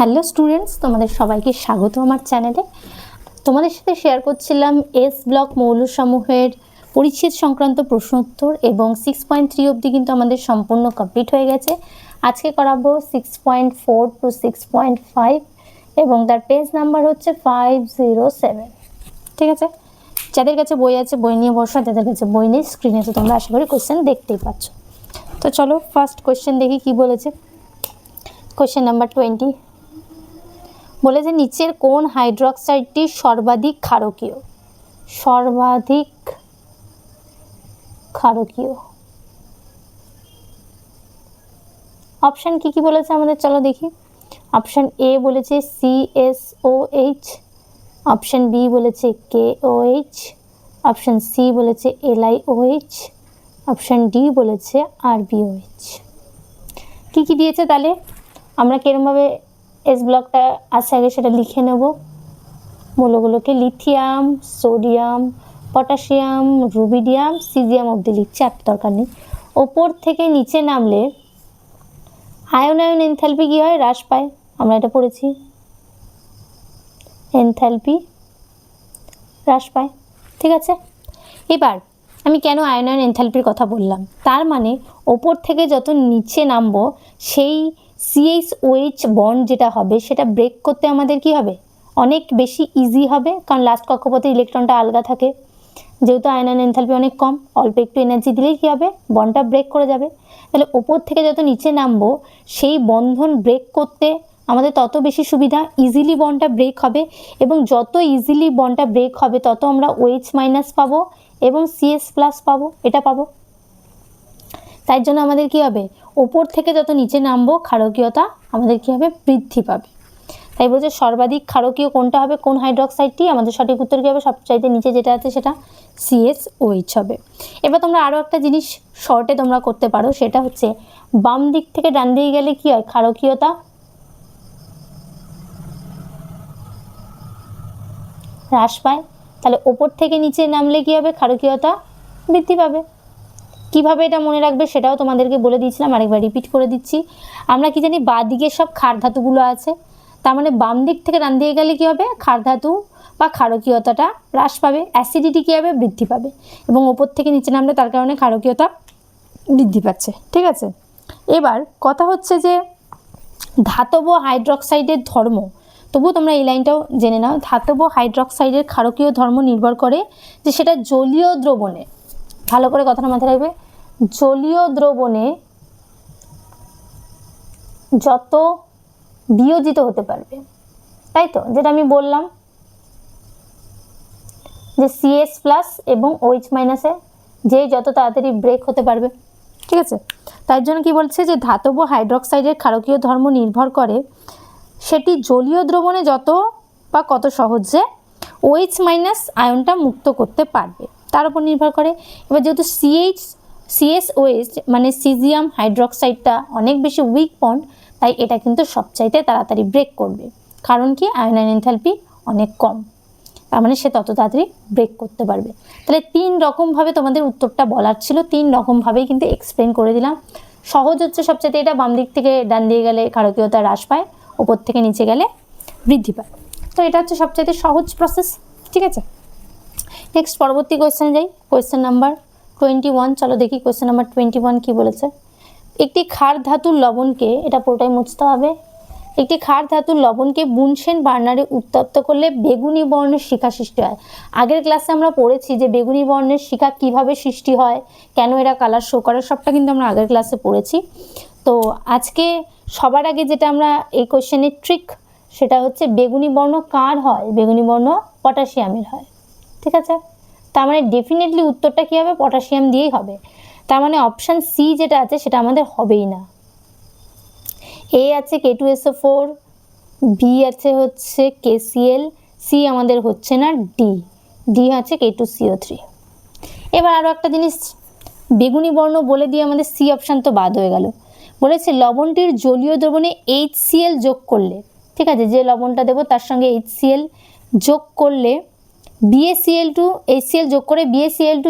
Hello students, তোমাদের সবাইকে স্বাগত আমার চ্যানেলে। তোমাদের সাথে শেয়ার করছিলাম এস ব্লক মৌলসমূহের পরিচ্ছেদ সংক্রান্ত প্রশ্ন উত্তর, এবং 6.3 অবধি কিন্তু আমাদের সম্পূর্ণ কমপ্লিট হয়ে গেছে। আজকে করাবো 6.4 টু 6.5 এবং তার পেজ নাম্বার হচ্ছে 507। ঠিক আছে, যাদের কাছে বই আছে বই নিয়ে বসো, যাদের কাছে বই নেই স্ক্রিনে তো তোমরা আশা করি কোয়েশ্চেন দেখতেই পাচ্ছ। তো চলো ফার্স্ট কোয়েশ্চেন দেখি কি বলেছে। কোয়েশ্চেন নাম্বার 20 বলেছে নিচের কোন হাইড্রক্সাইডটি সর্বাধিক ক্ষারকীয়? সর্বাধিক ক্ষারকীয় অপশন কি কি বলেছে আমাদের, চলো দেখি। অপশন এ বলেছে CSOH, অপশন বি বলেছে KOH, অপশন সি বলেছে LiOH, অপশন ডি বলেছে RbOH। কি কি দিয়েছে তাহলে আমরা কিরমভাবে এস ব্লকটা আছে আগে সেটা লিখে নেব। মৌলগুলোকে lithium, sodium, potassium, rubidium, caesium অবধি লিখছি, আর দরকার নেই। ওপর থেকে নিচে নামলে আয়ন এনথালপি কী হয়? হ্রাস পায়, আমরা এটা পড়েছি। এনথালপি হ্রাস পায়, ঠিক আছে। এবার আমি কেন আয়ন এনথালপির কথা বললাম, তার মানে ওপর থেকে যত নিচে নামবো সেই CHOH বন্ড যেটা হবে সেটা ব্রেক করতে আমাদের কি হবে? অনেক বেশি ইজি হবে, কারণ লাস্ট কক্ষপথে ইলেকট্রনটা আলগা থাকে। যেহেতু আয়ন এনথালপি অনেক কম, অল্প একটু এনার্জি দিলেই কী হবে? বন্ডটা ব্রেক করে যাবে। তাহলে ওপর থেকে যত নিচে নামবো সেই বন্ধন ব্রেক করতে আমাদের তত বেশি সুবিধা, ইজিলি বন্ডটা ব্রেক হবে, এবং যত ইজিলি বন্ডটা ব্রেক হবে তত আমরা OH মাইনাস পাবো এবং CS প্লাস পাবো, এটা পাবো। তাই জন্য আমাদের কি হবে? ওপর থেকে যত নিচে নামবো ক্ষারকীয়তা আমাদের কি হবে? বৃদ্ধি পাবে। তাই বলছে সর্বাধিক ক্ষারকীয় কোনটা হবে, কোন হাইড্রক্সাইডটি? আমাদের সঠিক উত্তর কী হবে? সবচাইতে নিচে যেটা আছে সেটা CSOH হবে। এবার তোমরা আরও একটা জিনিস শর্টে তোমরা করতে পারো, সেটা হচ্ছে বাম দিক থেকে ডান দিকে গেলে কি হয়? ক্ষারকীয়তা হ্রাস পায়। তাহলে ওপর থেকে নিচে নামলে কি হবে? ক্ষারকীয়তা বৃদ্ধি পাবে। কিভাবে এটা মনে রাখবে সেটাও তোমাদেরকে বলে দিয়েছিলাম, আরেকবার রিপিট করে দিচ্ছি। আমরা কি জানি বাঁ দিকে সব ক্ষার ধাতুগুলো আছে, তার মানে বাম দিক থেকে ডান দিকে গেলে কি হবে? ক্ষার ধাতু বা ক্ষারকীয়তাটা হ্রাস পাবে, অ্যাসিডিটি কী হবে? বৃদ্ধি পাবে, এবং ওপর থেকে নিচে নামলে তার কারণে ক্ষারকীয়তা বৃদ্ধি পাচ্ছে, ঠিক আছে। এবার কথা হচ্ছে যে ধাতব হাইড্রক্সাইডের ধর্ম, তবুও তোমরা এই লাইনটাও জেনে নাও। ধাতব হাইড্রক্সাইডের ক্ষারকীয় ধর্ম নির্ভর করে যে সেটা জলীয় দ্রবণে, ভালো করে কথাটা মাথায় রাখবে, জলীয় দ্রবণে যত বিয়োজিত হতে পারবে, তাই তো? যেটা আমি বললাম যে CS প্লাস এবং OH মাইনাসে যে যত তাড়াতাড়ি ব্রেক হতে পারবে, ঠিক আছে। তাই জন্য কি বলছে যে ধাতব হাইড্রক্সাইডের ক্ষারকীয় ধর্ম নির্ভর করে সেটি জলীয় দ্রবণে যত বা কত সহজে OH মাইনাস আয়নটা মুক্ত করতে পারবে তার উপর নির্ভর করে। এবার যেহেতু CSOH মানে সিজিয়াম হাইড্রক্সাইডটা অনেক বেশি উইক বন্ড, তাই এটা কিন্তু সবচাইতে তাড়াতাড়ি ব্রেক করবে। কারণ কি? আয়ন এনথালপি অনেক কম, তার মানে সে তত তাড়াতাড়ি ব্রেক করতে পারবে। তাহলে 3 রকমভাবে তোমাদের উত্তরটা বলার ছিল, 3 রকমভাবেই কিন্তু এক্সপ্লেন করে দিলাম। সহজ হচ্ছে সবচাইতে এটা, বাম দিক থেকে ডান দিকে গেলে ক্ষারকীয়তা হ্রাস পায়, ওপর থেকে নিচে গেলে বৃদ্ধি পায়। তো এটা হচ্ছে সবচাইতে সহজ প্রসেস, ঠিক আছে। নেক্সট পরবর্তী কোয়েশ্চেন যাই, কোয়েশ্চেন নাম্বার 21। চলো দেখি কোয়েশ্চেন নাম্বার 21 কি বলেছে। একটি ক্ষার ধাতুর লবণকে, এটা পুরোটাই মুছতে হবে, একটি ক্ষার ধাতুর লবণকে বুনসেন বার্নারে উত্তপ্ত করলে বেগুনি বর্ণের শিখা সৃষ্টি হয়। আগের ক্লাসে আমরা পড়েছি যে বেগুনি বর্ণের শিখা কিভাবে সৃষ্টি হয়, কেন এরা কালার শো করে, সবটা কিন্তু আমরা আগের ক্লাসে পড়েছি। তো আজকে সবার আগে যেটা আমরা এই কোয়েশ্চেনের ট্রিক, সেটা হচ্ছে বেগুনি বর্ণ কার হয়? বেগুনি বর্ণ পটাশিয়ামের হয়, ঠিক আছে। তার মানে ডেফিনেটলি উত্তরটা কী হবে? পটাশিয়াম দিয়েই হবে। তার মানে অপশান সি যেটা আছে সেটা আমাদের হবেই না। এ আছে K2SO4, বি আছে হচ্ছে KCl, সি আমাদের হচ্ছে না, ডি আছে K2CO3। এবার আরও একটা জিনিস, বেগুনি বর্ণ বলে দিয়ে আমাদের সি অপশান তো বাদ হয়ে গেল। বলেছে লবণটির জলীয় দ্রবণে HCl যোগ করলে, ঠিক আছে, যে লবণটা দেবো তার সঙ্গে HCl যোগ করলে BaCl2, HCl যোগ করে BaCl2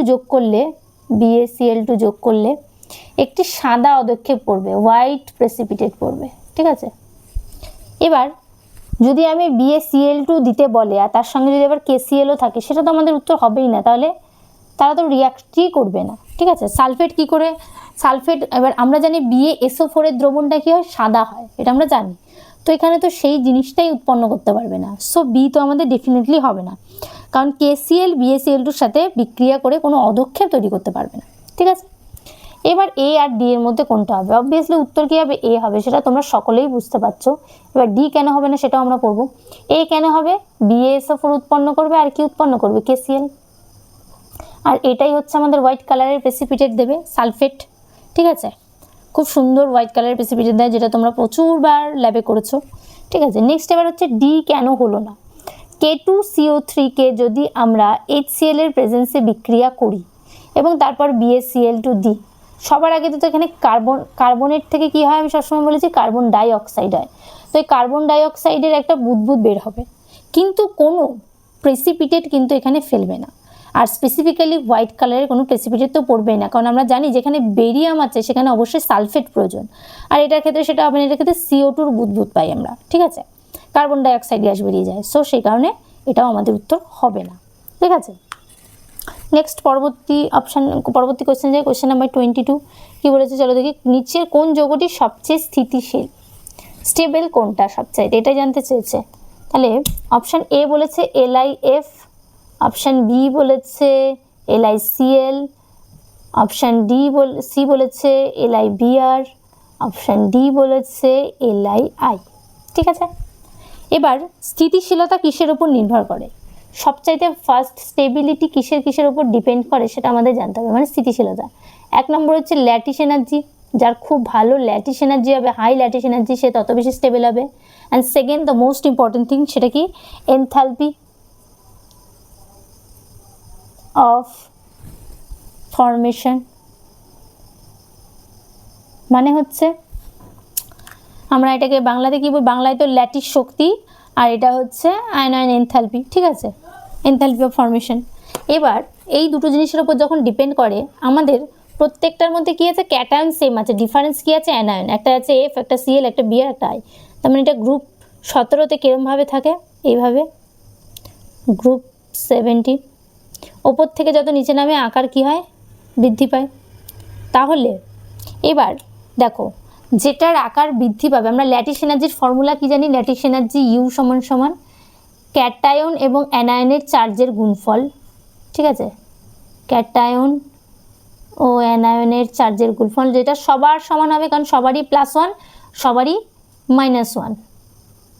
যোগ করলে একটি সাদা অদক্ষেপ পড়বে, হোয়াইট প্রেসিপিটেট পড়বে, ঠিক আছে। এবার যদি আমি BaCl2 দিতে বলে আর তার সঙ্গে যদি আবার KClও থাকে, সেটা তো আমাদের উত্তর হবেই না, তাহলে তারা তো রিয়াক্টই করবে না। ঠিক আছে, সালফেট কি করে, সালফেট এবার আমরা জানি BaSO4 এর দ্রবণটা কি হয়, সাদা হয়, এটা আমরা জানি। তো এখানে তো সেই জিনিসটাই উৎপন্ন করতে পারবে না, সো বি তো আমাদের ডেফিনেটলি হবে না, কারণ KCl BaCl2 এর সাথে বিক্রিয়া করে কোনো অধক্ষেপ তৈরি করতে পারবে না। ঠিক আছে, এবার এ আর ডি এর মধ্যে কোনটা হবে? অবভিয়াসলি উত্তর কি হবে? এ হবে, সেটা তোমরা সকলেই বুঝতে পারছো। এবার ডি কেন হবে না সেটাও আমরা পড়বো। এ কেন হবে? BaSO4 উৎপন্ন করবে আর কি উৎপন্ন করবে? KCl। আর এটাই হচ্ছে আমাদের হোয়াইট কালারের প্রেসিপিটেট দেবে, সালফেট। ঠিক আছে, খুব সুন্দর হোয়াইট কালারের প্রেসিপিটেট দেয়, যেটা তোমরা প্রচুরবার ল্যাবে করেছো। ঠিক আছে, নেক্সট এবার হচ্ছে ডি কেন হলো না? K2CO3 কে যদি আমরা HCl এর প্রেজেন্সে বিক্রিয়া করি এবং তারপর BaCl2 দিই, সবার আগে তো এখানে কার্বনের থেকে কি হয়, আমি সবসময় বলেছি কার্বন ডাই অক্সাইড হয়। তো এই কার্বন ডাই অক্সাইডের একটা বুদবুদ বের হবে, কিন্তু কোনো প্রেসিপিটেট কিন্তু এখানে ফেলবে না। আর স্পেসিফিক্যালি হোয়াইট কালারের কোনো প্রেসিপিটেট তো পড়বেই না, কারণ আমরা জানি যেখানে বেরিয়াম আছে সেখানে অবশ্যই সালফেট প্রয়োজন, আর এটার ক্ষেত্রে সেটা হবে না, এটার ক্ষেত্রে CO2 বুদবুদ পাই আমরা। ঠিক আছে, কার্বন ডাই অক্সাইড গ্যাস বেরিয়ে যায়, সো সেই কারণে এটাও আমাদের উত্তর হবে না। ঠিক আছে, নেক্সট পরবর্তী কোয়েশ্চেন যায়, কোয়েশ্চেন নাম্বার 22। কি বলেছে চলো দেখি, নিচের কোন যৌগটি সবচেয়ে স্থিতিশীল, স্টেবল কোনটা সবচেয়ে, এটাই জানতে চেয়েছে। তাহলে অপশান এ বলেছে LiF, অপশান বি বলেছে LiCl, অপশান সি বলেছে LiBr, অপশান ডি বলেছে LiI। ঠিক আছে, এবার স্থিতিশীলতা কিসের উপর নির্ভর করে? সবচাইতে ফার্স্ট স্টেবিলিটি কিসের উপর ডিপেন্ড করে সেটা আমাদের জানতে হবে, মানে স্থিতিশীলতা। এক নম্বর হচ্ছে ল্যাটিস এনার্জি, যার খুব ভালো ল্যাটিস এনার্জি হবে, হাই ল্যাটিস এনার্জি, সে তত বেশি স্টেবল হবে। And second the most important thing, সেটা কি? এনথালপি অফ ফরমেশন, মানে হচ্ছে আমরা এটাকে বাংলাতে কি বলি, বাংলায় তো ল্যাটিস শক্তি, আর এটা হচ্ছে আয়নায়ন এনথালপি। ঠিক আছে, এনথালপি অফ ফরমেশন। এবার এই দুটো জিনিসের উপর যখন ডিপেন্ড করে, আমাদের প্রত্যেকটার মধ্যে কি আছে, ক্যাটায়ন সেম আছে, ডিফারেন্স কি আছে, অ্যানায়ন, একটা আছে F, একটা Cl, একটা Br, একটা I। তার মানে এটা গ্রুপ 17তে কিরমভাবে থাকে, এইভাবে গ্রুপ 70। ওপর থেকে যত নিচে নামে আকার কি হয়, বৃদ্ধি পায়। তাহলে এবার দেখো, যেটার আকার বৃদ্ধি পাবে, আমরা ল্যাটিস এনার্জির ফর্মুলা কি জানি, ল্যাটিস এনার্জি U সমান ক্যাটায়ন এবং অ্যানায়নের চার্জের গুণফল। ঠিক আছে, ক্যাটায়ন ও অ্যানায়নের চার্জের গুণফল, যেটা সবার সমান হবে, কারণ সবারই +1 সবারই -1,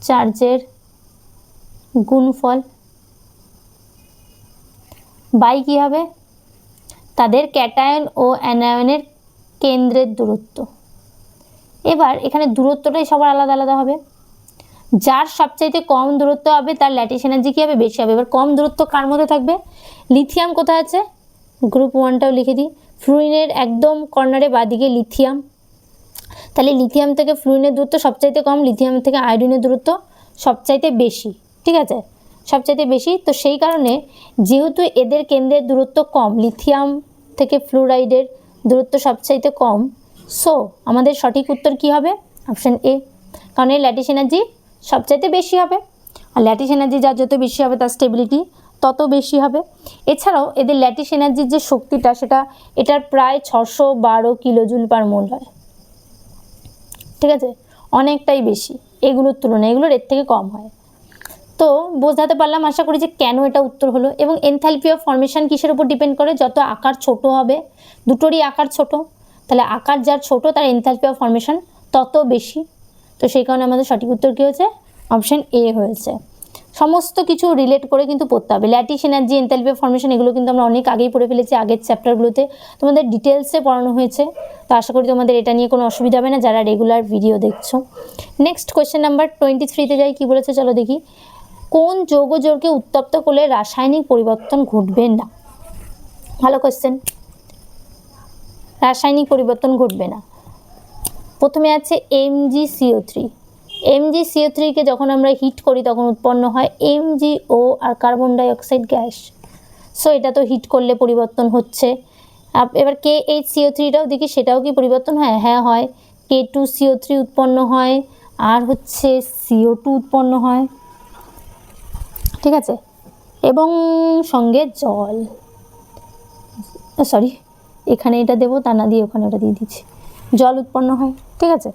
চার্জের গুণফল বাই কি হবে, তাদের ক্যাটায়ন ও অ্যানায়নের কেন্দ্রের দূরত্ব। এবার এখানে দূরত্বটাই সবার আলাদা আলাদা হবে, যার সবচাইতে কম দূরত্ব হবে তার ল্যাটিস এনার্জি কী হবে, বেশি হবে। এবার কম দূরত্ব কার মধ্যে থাকবে, লিথিয়াম কোথায় আছে, গ্রুপ 1টাও লিখে দিই, ফ্লুরিনের একদম কর্নারে বাদিকে লিথিয়াম। তাহলে লিথিয়াম থেকে ফ্লুরিনের দূরত্ব সবচাইতে কম, লিথিয়াম থেকে আয়োডিনের দূরত্ব সবচাইতে বেশি। ঠিক আছে, সবচাইতে বেশি, তো সেই কারণে যেহেতু এদের কেন্দ্রের দূরত্ব কম, লিথিয়াম থেকে ফ্লুরাইডের দূরত্ব সবচাইতে কম, সো আমাদের সঠিক উত্তর কি হবে, অপশান এ, কারণ এর ল্যাটিস এনার্জি সবচাইতে বেশি হবে, আর ল্যাটিস এনার্জি যার যত বেশি হবে তার স্টেবিলিটি তত বেশি হবে। এছাড়াও এদের ল্যাটিস এনার্জির যে শক্তিটা, সেটা এটার প্রায় 612 কিলোজুল পার মোল হয়। ঠিক আছে, অনেকটাই বেশি এগুলোর তুলনায়, এগুলোর এর থেকে কম হয়। তো বোঝাতে পারলাম আশা করি যে কেন এটা উত্তর হলো। এবং এনথালপি অফ ফরমেশন কিসের উপর ডিপেন্ড করে, যত আকার ছোট হবে, দুটোরই আকার ছোট, তাহলে আকার যার ছোট তার এনথালপি অফ ফরমেশন তত বেশি। তো সেই কারণে আমাদের সঠিক উত্তর কী হয়েছে, অপশান এ হয়েছে। সমস্ত কিছু রিলেট করে কিন্তু পড়তে হবে, lattice energy, enthalpy of formation, এগুলো কিন্তু আমরা অনেক আগেই পড়ে ফেলেছি, আগের চ্যাপ্টারগুলোতে তোমাদের ডিটেলসে পড়ানো হয়েছে। তো আশা করি তোমাদের এটা নিয়ে কোনো অসুবিধা হবে না যারা রেগুলার ভিডিও দেখছো। নেক্সট কোয়েশ্চেন নাম্বার 23-তে যাই, কি বলেছে চলো দেখি, কোন যৌগ জোড়কে উত্তপ্ত করলে রাসায়নিক পরিবর্তন ঘটবে না? ভালো কোয়েশ্চেন, রাসায়নিক পরিবর্তন ঘটবে না। প্রথমে আছে MgCO3। MgCO3কে যখন আমরা হিট করি তখন উৎপন্ন হয় MgO আর carbon die oxide gas. So এটা তো হিট করলে পরিবর্তন হচ্ছে। এবার KHCO3টাও দেখি, সেটাও কি পরিবর্তন হয়? হ্যাঁ হয়, K2CO3 উৎপন্ন হয়, আর হচ্ছে CO2 উৎপন্ন হয়, ঠিক আছে, এবং সঙ্গে জল, সরি এখানে এটা দেবো তা না দিয়ে ওখানে ওটা দিয়ে দিচ্ছি, জল উৎপন্ন হয়, ঠিক আছে।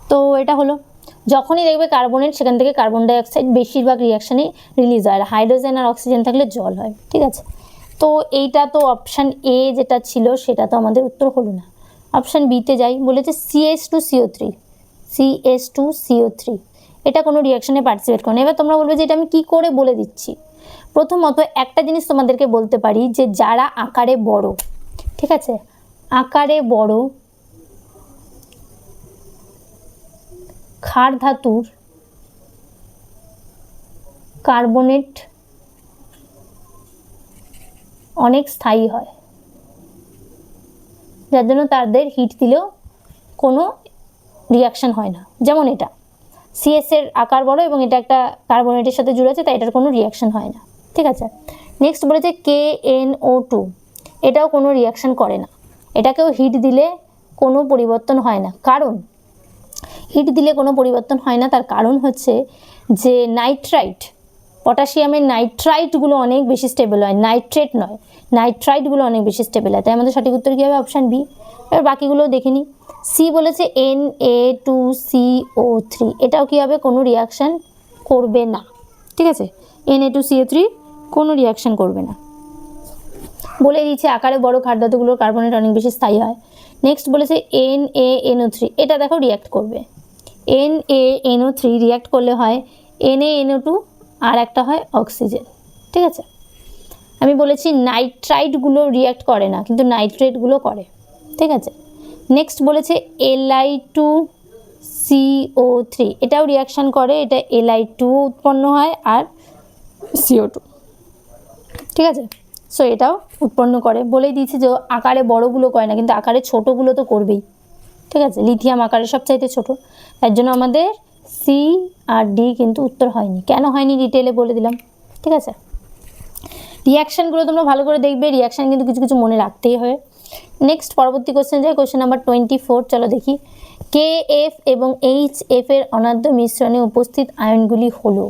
তো এটা হলো, যখনই দেখবে কার্বনেট সেখান থেকে কার্বন ডাইঅক্সাইড বেশিরভাগ রিয়াকশানে রিলিজ হয়, আর হাইড্রোজেন আর অক্সিজেন থাকলে জল হয়, ঠিক আছে। তো এইটা তো অপশান এ যেটা ছিল সেটা তো আমাদের উত্তর হলো না। অপশান বিতে যাই, বলেছে CH2CO3, CH2CO3 এটা কোনো রিয়াকশানে পার্টিসিপেট করে না। এবার তোমরা বলবে যে এটা আমি কী করে বলে দিচ্ছি। প্রথমত একটা জিনিস তোমাদেরকে বলতে পারি যে যারা আকারে বড়, ঠিক আছে, আকারে বড় ক্ষার ধাতুর কার্বনেট অনেক স্থায়ী হয়, যার জন্য তাদের হিট দিলেও কোনো রিয়াকশান হয় না। যেমন এটা CS এর আকার বড় এবং এটা একটা কার্বনেটের সাথে জুড়ে আছে, তাই এটার কোনো রিয়াকশান হয় না, ঠিক আছে। নেক্সট বলেছে KNO2, এটাও কোনো রিয়াকশান করে না, এটাকেও হিট দিলে কোনো পরিবর্তন হয় না। কারণ হিট দিলে কোনো পরিবর্তন হয় না, তার কারণ হচ্ছে যে নাইট্রাইট, পটাশিয়ামের নাইট্রাইটগুলো অনেক বেশি স্টেবল হয়, নাইট্রেট নয়, নাইট্রাইটগুলো অনেক বেশি স্টেবল হয়, তাই আমাদের সঠিক উত্তর কী হবে? Option B. এবার বাকিগুলোও দেখে নিই। সি বলেছে Na2CO3, এটাও কী হবে? কোনো রিয়াকশান করবে না, ঠিক আছে। Na2CO3 কোনো রিয়াকশান করবে না, বলে দিচ্ছে আকারে বড় ক্ষার ধাতুগুলোর কার্বনেট অনেক বেশি স্থায়ী হয়। নেক্সট বলেছে NaNO3, এটা দেখো রিয়াক্ট করবে, NaNO3 রিয়াক্ট করলে হয় NaNO2 আর একটা হয় অক্সিজেন, ঠিক আছে। আমি বলেছি নাইট্রাইটগুলো রিয়াক্ট করে না, কিন্তু নাইট্রেটগুলো করে, ঠিক আছে। নেক্সট বলেছে Li2CO3, এটাও রিয়াকশান করে, এটা Li2 উৎপন্ন হয় আর CO2, ঠিক আছে। সো এটাও উৎপন্ন করে, বলেই দিয়েছে যে আকারে বড়গুলো করে না, কিন্তু আকারে ছোটোগুলো তো করবেই, ঠিক আছে। লিথিয়াম আকারে সবচাইতে ছোট, তার জন্য আমাদের সি আর ডি কিন্তু উত্তর হয়নি। কেন হয়নি ডিটেলে বলে দিলাম, ঠিক আছে। রিয়াকশানগুলো তোমরা ভালো করে দেখবে, রিয়াকশান কিন্তু কিছু কিছু মনে রাখতেই হবে। নেক্সট পরবর্তী কোশ্চেন যায়, কোশ্চেন নাম্বার 24, চলো দেখি। KF এবং HF এর অনাদ্য মিশ্রণে উপস্থিত আয়নগুলি হলো,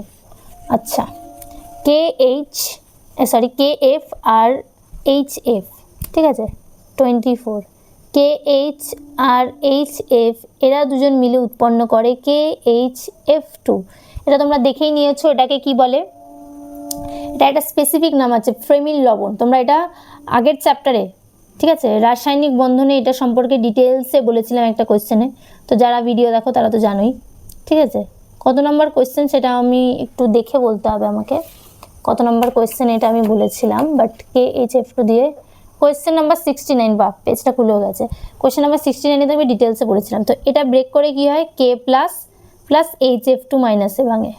আচ্ছা, KF আর HF, ঠিক আছে। 24 KH আর HF এরা দুজন মিলে উৎপন্ন করে KHF2, এটা তোমরা দেখেই নিয়েছো। এটাকে কি বলে? এটা একটা স্পেসিফিক নাম আছে, ফ্রেমিল লবণ। তোমরা এটা আগের চ্যাপ্টারে, ঠিক আছে, রাসায়নিক বন্ধনে এটা সম্পর্কে ডিটেলসে বলেছিলাম একটা কোয়েশ্চেনে, তো যারা ভিডিও দেখো তারা তো জানোই, ঠিক আছে। কত নম্বর কোয়েশ্চেন সেটা আমি একটু দেখে বলতে হবে আমাকে, কত নম্বর কোয়েশ্চেন এটা আমি বলেছিলাম, বাট KHF2 দিয়ে কোয়েশ্চেন নাম্বার 69, বা পেজটা খুলেও গেছে, কোয়েশ্চেন নাম্বার 69 আমি ডিটেলসে বলেছিলাম। তো এটা ব্রেক করে কি হয়, K প্লাস HF2 মাইনাসে ভাঙে।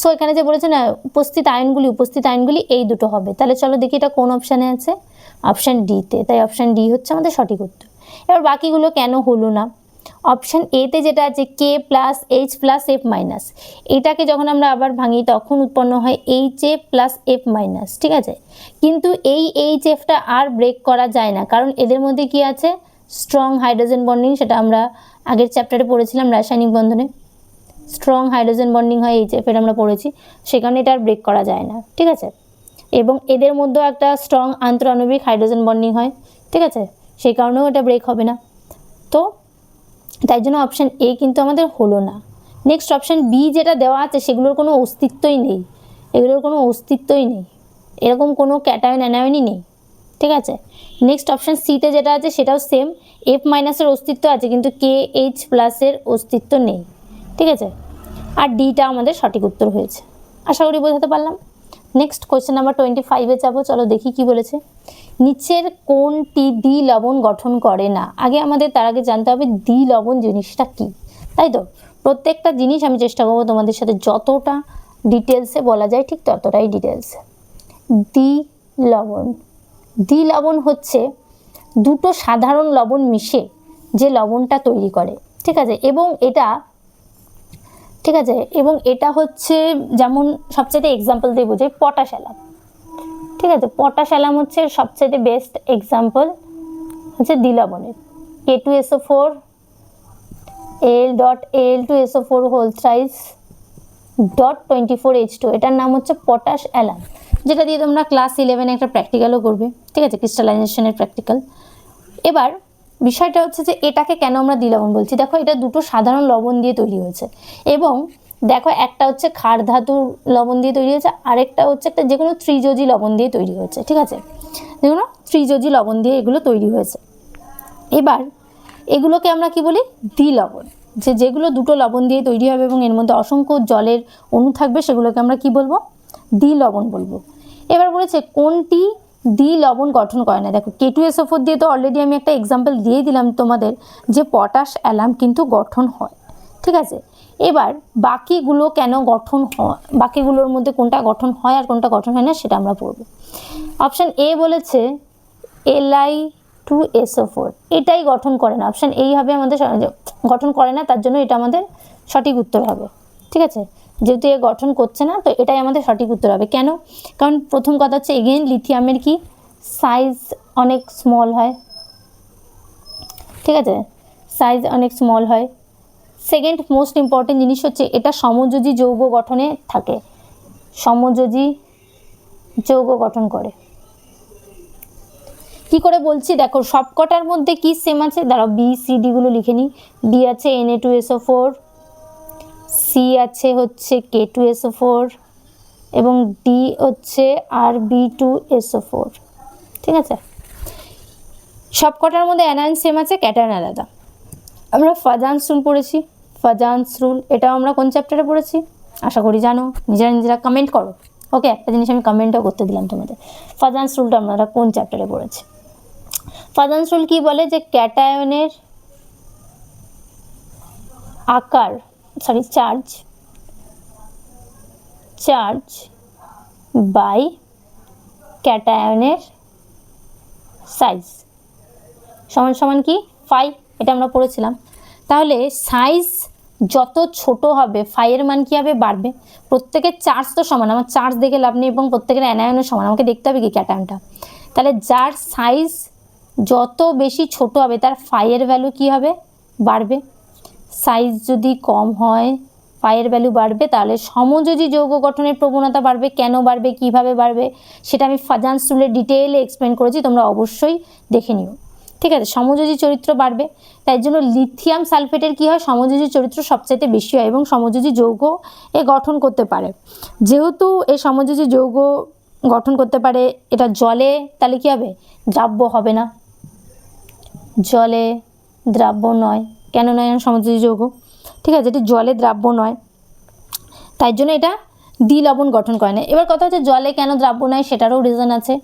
সো এখানে যে বলেছে না উপস্থিত আয়নগুলি এই দুটো হবে, তাহলে চলো দেখি এটা কোন অপশানে আছে, অপশান ডিতে, তাই অপশান ডি হচ্ছে আমাদের সঠিক উত্তর। এবার বাকিগুলো কেন হলো না? অপশান এতে যেটা আছে K+H+F-, এটাকে যখন আমরা আবার ভাঙি তখন উৎপন্ন হয় HF+F-, ঠিক আছে। কিন্তু এই HFটা আর ব্রেক করা যায় না, কারণ এদের মধ্যে কি আছে, স্ট্রং হাইড্রোজেন বন্ডিং, সেটা আমরা আগের চ্যাপ্টারে পড়েছিলাম রাসায়নিক বন্ধনে, স্ট্রং হাইড্রোজেন বন্ডিং হয় HF এর, আমরা পড়েছি, সেখানে এটা আর ব্রেক করা যায় না, ঠিক আছে। এবং এদের মধ্যেও একটা স্ট্রং আন্তঃআণবিক হাইড্রোজেন বন্ডিং হয়, ঠিক আছে, সেই কারণেও এটা ব্রেক হবে না। তো তাই জন্য অপশান এ কিন্তু আমাদের হলো না। নেক্সট অপশান বি যেটা দেওয়া আছে সেগুলোর কোনো অস্তিত্বই নেই, এগুলোর কোনো অস্তিত্বই নেই, এরকম কোনো ক্যাটায়ন অ্যানায়নই নেই, ঠিক আছে। নেক্সট অপশান সিতে যেটা আছে সেটাও সেম, F- অস্তিত্ব আছে কিন্তু KH+-এর অস্তিত্ব নেই, ঠিক আছে। আর ডিটা আমাদের সঠিক উত্তর হয়েছে, আশা করি বোঝাতে পারলাম। নেক্সট কোয়েশ্চেন নাম্বার 25-এ যাবো, চলো দেখি কি বলেছে। নিচের কোনটি দ্বি লবণ গঠন করে না? আগে আমাদের তার আগে জানতে হবে দ্বি লবণ জিনিসটা কি, তাই তো। প্রত্যেকটা জিনিস আমি চেষ্টা করবো তোমাদের সাথে যতটা ডিটেলসে বলা যায় ঠিক ততটাই ডিটেলসে। দ্বি লবণ হচ্ছে দুটো সাধারণ লবণ মিশে যে লবণটা তৈরি করে, ঠিক আছে। এবং এটা হচ্ছে যেমন সবচেয়ে এক্সাম্পল দিয়ে বোঝাই পটাশ অ্যালাম, ঠিক আছে। পটাশ অ্যালাম হচ্ছে সবচেয়ে বেস্ট এক্সাম্পল হচ্ছে দ্বিলবণের, K2SO4 Al.Al2SO4 whole thrice .24H2, এটার নাম হচ্ছে পটাশ অ্যালাম, যেটা দিয়ে তোমরা ক্লাস 11 একটা প্র্যাকটিক্যালও করবে, ঠিক আছে, ক্রিস্টালাইজেশনের প্র্যাকটিক্যাল। এবার বিষয়টা হচ্ছে যে এটাকে কেন আমরা দ্বিলবণ বলছি। দেখো এটা দুটো সাধারণ লবণ দিয়ে তৈরি হয়েছে, এবং দেখো একটা হচ্ছে ক্ষার ধাতুর লবণ দিয়ে তৈরি হয়েছে, আরেকটা হচ্ছে একটা যে কোনো ত্রিযোজী লবণ দিয়ে তৈরি হয়েছে, ঠিক আছে, যে কোনো ত্রিযোজী লবণ দিয়ে এগুলো তৈরি হয়েছে। এবার এগুলোকে আমরা কি বলি, দ্বিলবণ। যেগুলো দুটো লবণ দিয়ে তৈরি হবে এবং এর মধ্যে অসংখ্য জলের অণু থাকবে, সেগুলোকে আমরা কি বলবো, দ্বিলবণ বলবো। এবার বলেছে কোনটি দ্বিলবণ গঠন করে না। দেখো K2SO4 দিয়ে তো অলরেডি আমি একটা এক্সাম্পল দিয়ে দিলাম তোমাদের, যে পটাশ অ্যালাম কিন্তু গঠন হয়, ঠিক আছে। এবার বাকিগুলো কেন গঠন হয়, বাকিগুলোর মধ্যে কোনটা গঠন হয় আর কোনটা গঠন হয় না সেটা আমরা পড়ব। অপশান এ বলেছে Li2SO4, এটাই গঠন করে না। অপশান এই হবে আমাদের, গঠন করে না, তার জন্য এটা আমাদের সঠিক উত্তর হবে, ঠিক আছে। যেহেতু এ গঠন করছে না, তো এটাই আমাদের সঠিক উত্তর হবে। কেন? কারণ প্রথম কথা হচ্ছে এগেইন লিথিয়ামের কি সাইজ অনেক স্মল হয়, ঠিক আছে, সাইজ অনেক স্মল হয়। সেকেন্ড মোস্ট ইম্পর্টেন্ট জিনিস হচ্ছে এটা সমযোজী যৌগ গঠনে থাকে, সমযোজী যৌগ গঠন করে। কি করে বলছি, দেখো সবকটার মধ্যে কি সেম আছে, দাঁড়াও বি সি ডি গুলো লিখে নিই। বি আছে Na2SO4, সি আছে হচ্ছে K2SO4 এবং ডি হচ্ছে Rb2SO4, ঠিক আছে। সবকটার মধ্যে অ্যানায়ন সেম আছে, ক্যাটায়ন আলাদা। আমরা ফাজান্স রুল পড়েছি, ফাজান্স রুল এটাও আমরা কোন চ্যাপ্টারে পড়েছি আশা করি জানো, নিজেরা কমেন্ট করো। ওকে, একটা জিনিস আমি কমেন্টও করতে দিলাম তোমাদের, ফাজান্স রুলটা আমরা কোন চ্যাপ্টারে পড়েছি। ফাজান্স রুল কি বলে, যে ক্যাটায়নের আকার, চার্জ বাই ক্যাটায়নের সাইজ সমান সমান কি ফাই, এটা আমরা পড়েছিলাম। তাহলে সাইজ যত ছোট হবে ফাইয়ের মান কি হবে, বাড়বে। প্রত্যেকের চার্জ তো সমান, আমার চার্জ দেখে লাভ নেই, এবং প্রত্যেকের অ্যানায়নও সমান, আমাকে দেখতে হবে কি ক্যাটায়নটা। তাহলে যার সাইজ যত বেশি ছোট হবে তার ফাইয়ের ভ্যালু কি হবে, বাড়বে। সাইজ যদি কম হয় ফাইয়ের ভ্যালু বাড়বে, তাহলে সমযোজী যৌগ গঠনের প্রবণতা বাড়বে। কেন বাড়বে, কিভাবে বাড়বে, সেটা আমি ফাজান্স রুলের ডিটেইলে এক্সপ্লেন করেছি, তোমরা অবশ্যই দেখে নিও, ঠিক আছে। সমযোজী চরিত্র বাড়বে, তাই জন্য লিথিয়াম সালফেটের কি হয়, সমযোজী চরিত্র সবচাইতে বেশি হয় এবং সমযোজী যৌগ এ গঠন করতে পারে। যেহেতু এই সমযোজী যৌগ গঠন করতে পারে, এটা জলে তাহলে কি হবে, দ্রাব্য হবে না, জলে দ্রাব্য নয়। কেন নয়, সমযোজী যৌগ, ঠিক আছে, এটি জলে দ্রাব্য নয়, তাই জন্য এটা দ্বিলবণ গঠন করে না। এবার কথা হচ্ছে জলে কেন দ্রাব্য নয়, সেটারও রিজন আছে।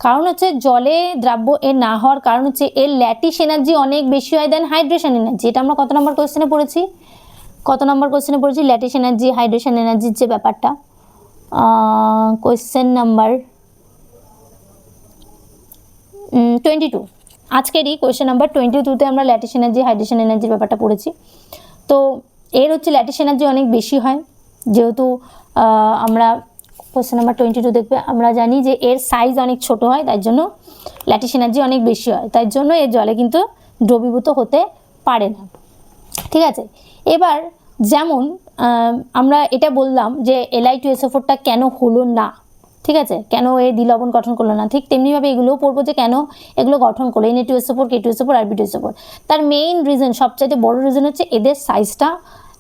কারণ হচ্ছে জলে দ্রাব্য এর না হওয়ার কারণ হচ্ছে এর ল্যাটিস এনার্জি অনেক বেশি হয় দেন হাইড্রেশন এনার্জি। এটা আমরা কত নম্বর কোশ্চেনে পড়েছি, ল্যাটিস এনার্জি হাইড্রেশন এনার্জির যে ব্যাপারটা, কোয়েশ্চেন নাম্বার 22, আজকেরই কোয়েশ্চেন নাম্বার 22তে আমরা ল্যাটিস এনার্জি হাইড্রেশন এনার্জির ব্যাপারটা পড়েছি। তো এর হচ্ছে ল্যাটিস এনার্জি অনেক বেশি হয়, যেহেতু আমরা কোয়েশ্চেন নাম্বার 22 দেখবে, আমরা জানি যে এর সাইজ অনেক ছোট হয়, তাই জন্য ল্যাটিস এনার্জি অনেক বেশি হয়, তাই জন্য এর জলে কিন্তু দ্রবীভূত হতে পারে না, ঠিক আছে। এবার যেমন আমরা এটা বললাম যে Li2SO4টা কেন হলো না, ঠিক আছে, কেন এই দ্বিলবণ গঠন করলো না, ঠিক তেমনিভাবে এগুলোও পড়বো যে কেন এগুলো গঠন করলো, Na2SO4, K2SO4, Rb2SO4। তার মেইন রিজন, সবচাইতে বড় রিজন হচ্ছে এদের সাইজটা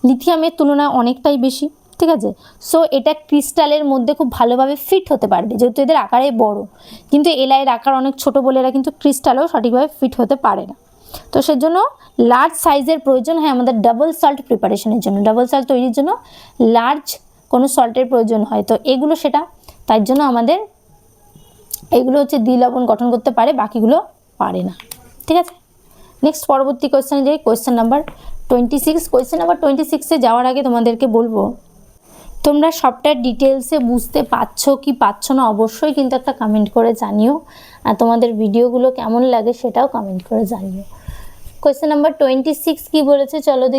লিথিয়ামের তুলনায় অনেকটাই বেশি, ঠিক আছে। সো এটা ক্রিস্টালের মধ্যে খুব ভালোভাবে ফিট হতে পারবে, যেহেতু এদের আকারে বড়, কিন্তু এর আকার অনেক ছোট বলে এরা কিন্তু ক্রিস্টালেও সঠিকভাবে ফিট হতে পারে না। তো সেজন্য লার্জ সাইজের প্রয়োজন হয় আমাদের ডাবল সল্ট প্রিপারেশনের জন্য, ডাবল সল্ট তৈরির জন্য লার্জ কোনো সল্টের প্রয়োজন হয়, তো এগুলো সেটা, তাই জন্য আমাদের এগুলো হচ্ছে দ্বিলবণ গঠন করতে পারে, বাকিগুলো পারে না, ঠিক আছে। নেক্সট পরবর্তী কোয়েশ্চেনে যাই, কোয়েশ্চেন নাম্বার 26। কোয়েশ্চেন নাম্বার 26-এ যাওয়ার আগে তোমাদেরকে বলবো, তোমরা সবটা ডিটেলসে বুঝতে পারছো কি পারছো না অবশ্যই কিন্তু একটা কমেন্ট করে জানিও, আর তোমাদের ভিডিওগুলো কেমন লাগে সেটাও কমেন্ট করে জানিও। কোয়েশ্চেন নাম্বার 26 কি বলেছে চলো দেখি।